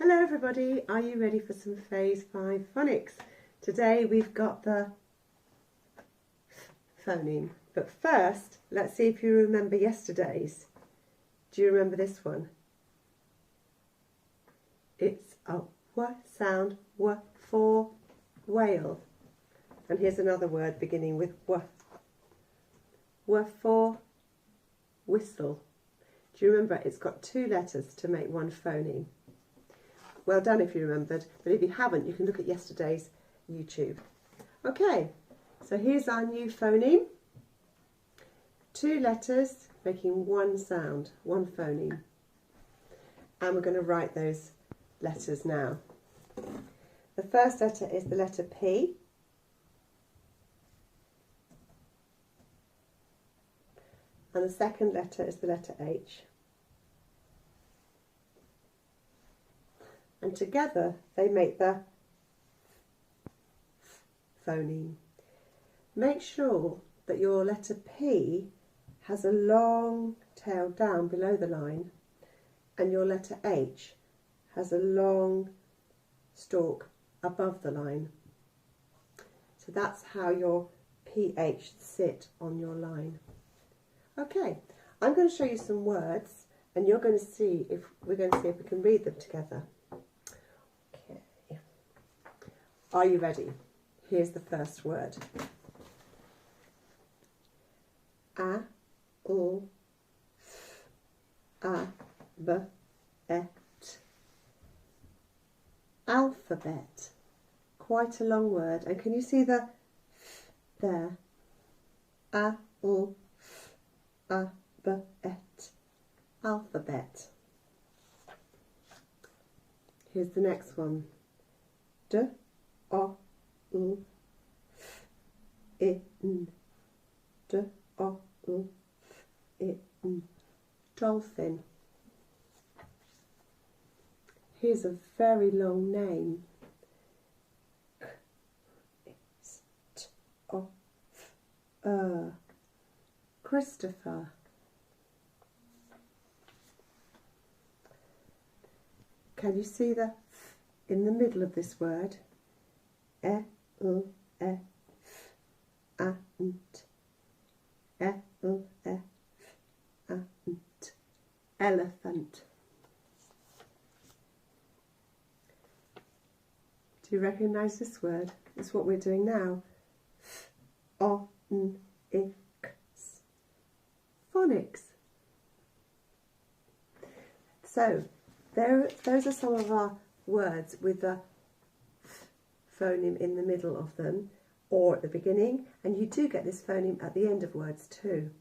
Hello everybody, are you ready for some Phase 5 phonics? Today we've got the phoneme, but first let's see if you remember yesterday's. Do you remember this one? It's a W sound, W for whale. And here's another word beginning with W. W for whistle. Do you remember it's got two letters to make one phoneme? Well done if you remembered, but if you haven't, you can look at yesterday's YouTube. Okay, so here's our new phoneme. Two letters making one sound, one phoneme. And we're going to write those letters now. The first letter is the letter P. And the second letter is the letter H. And together they make the phoneme. Make sure that your letter P has a long tail down below the line and your letter H has a long stalk above the line. So that's how your PH sit on your line. Okay, I'm going to show you some words and you're going to see if we can read them together. Okay. Are you ready? Here's the first word. A, U, F, A, B, Et. Alphabet. Quite a long word. And can you see the F there? A, U, F, A, B, Et. Alphabet. Here's the next one. D, O, U, F, I, N. D, O, U, F, I, N. Dolphin. Here's a very long name. K, S, T, O, F, Christopher. Can you see the F in the middle of this word? E, U, E, F, A, N, T. E, U, E, F, A, N, T. Elephant. Do you recognise this word? It's what we're doing now. F, O, N, I, X. Phonics. So, those are some of our words with the F phoneme in the middle of them, or at the beginning, and you do get this phoneme at the end of words too.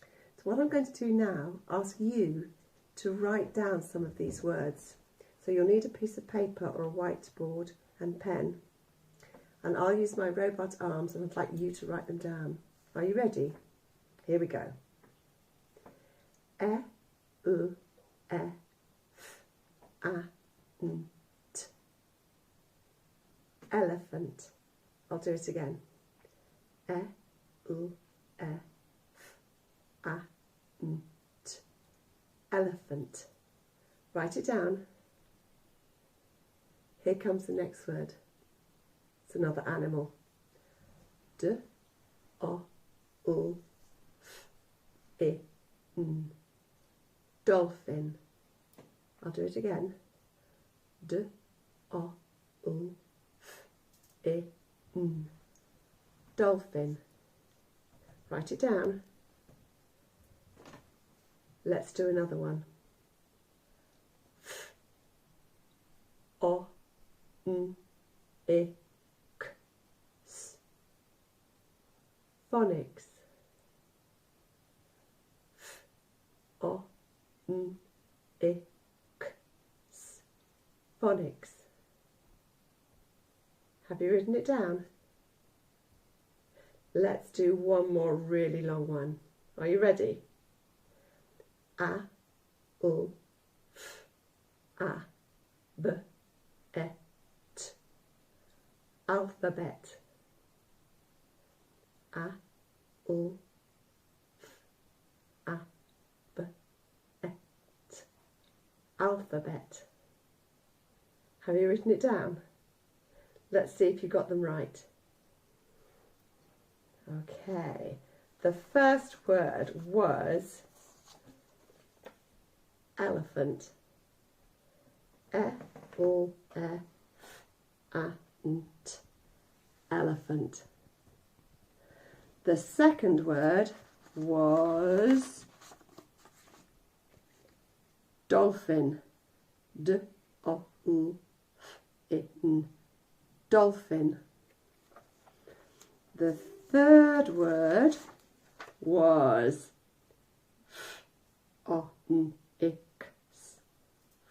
So what I'm going to do now, ask you to write down some of these words. So you'll need a piece of paper or a whiteboard and pen, and I'll use my robot arms and I'd like you to write them down. Are you ready? Here we go. E, U, E, F, A, N, T. Elephant. I'll do it again. E, U, E, F, A, N, T. Elephant. Write it down. Here comes the next word. It's another animal. D, O, U, F, I, N. Dolphin. I'll do it again. D, O, U, F, I, N. Dolphin. Write it down. Let's do another one. F, O, N, I, K, S. Phonics. F, O, N, I, K, S. Phonics. Have you written it down? Let's do one more really long one. Are you ready? A, U, F, A, B, E, T. Alphabet. A, U, F, A, B, E, T. Alphabet. Have you written it down? Let's see if you got them right. Okay, the first word was elephant. E-L-F-A-N-T. Elephant. The second word was dolphin. D-O-L-F-I-N. Dolphin. The third word was phonics.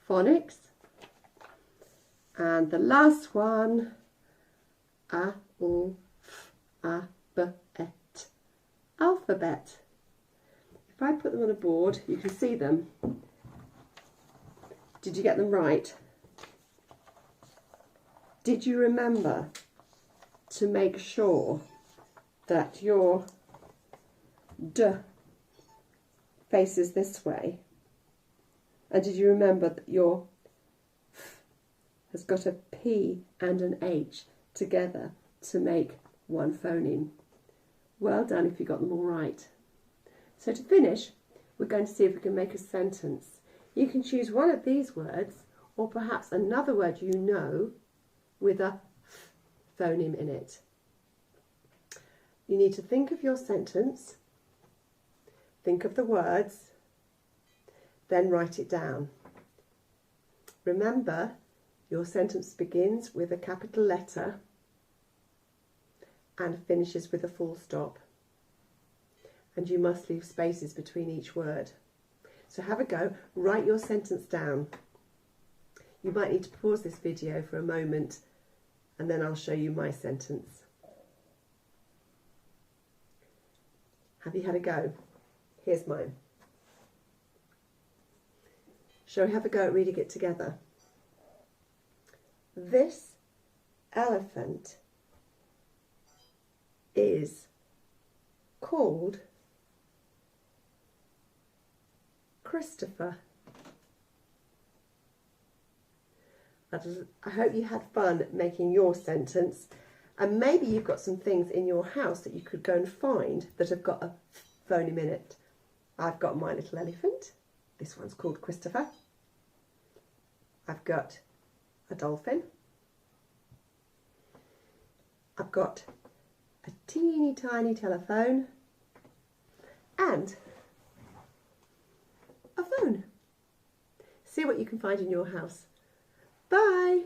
Phonics. And the last one, alphabet. Alphabet. If I put them on a board, you can see them. Did you get them right? Did you remember to make sure that your D faces this way? And did you remember that your F has got a P and an H together to make one phoneme? Well done if you got them all right. So to finish, we're going to see if we can make a sentence. You can choose one of these words or perhaps another word you know with a F phoneme in it. You need to think of your sentence, think of the words, then write it down. Remember, your sentence begins with a capital letter and finishes with a full stop. And you must leave spaces between each word. So have a go, write your sentence down. You might need to pause this video for a moment and then I'll show you my sentence. Have you had a go? Here's mine. Shall we have a go at reading it together? This elephant is called Christopher. I hope you had fun making your sentence, and maybe you've got some things in your house that you could go and find that have got a phoneme in it. I've got my little elephant. This one's called Christopher. I've got a dolphin. I've got a teeny tiny telephone and a phone. See what you can find in your house. Bye!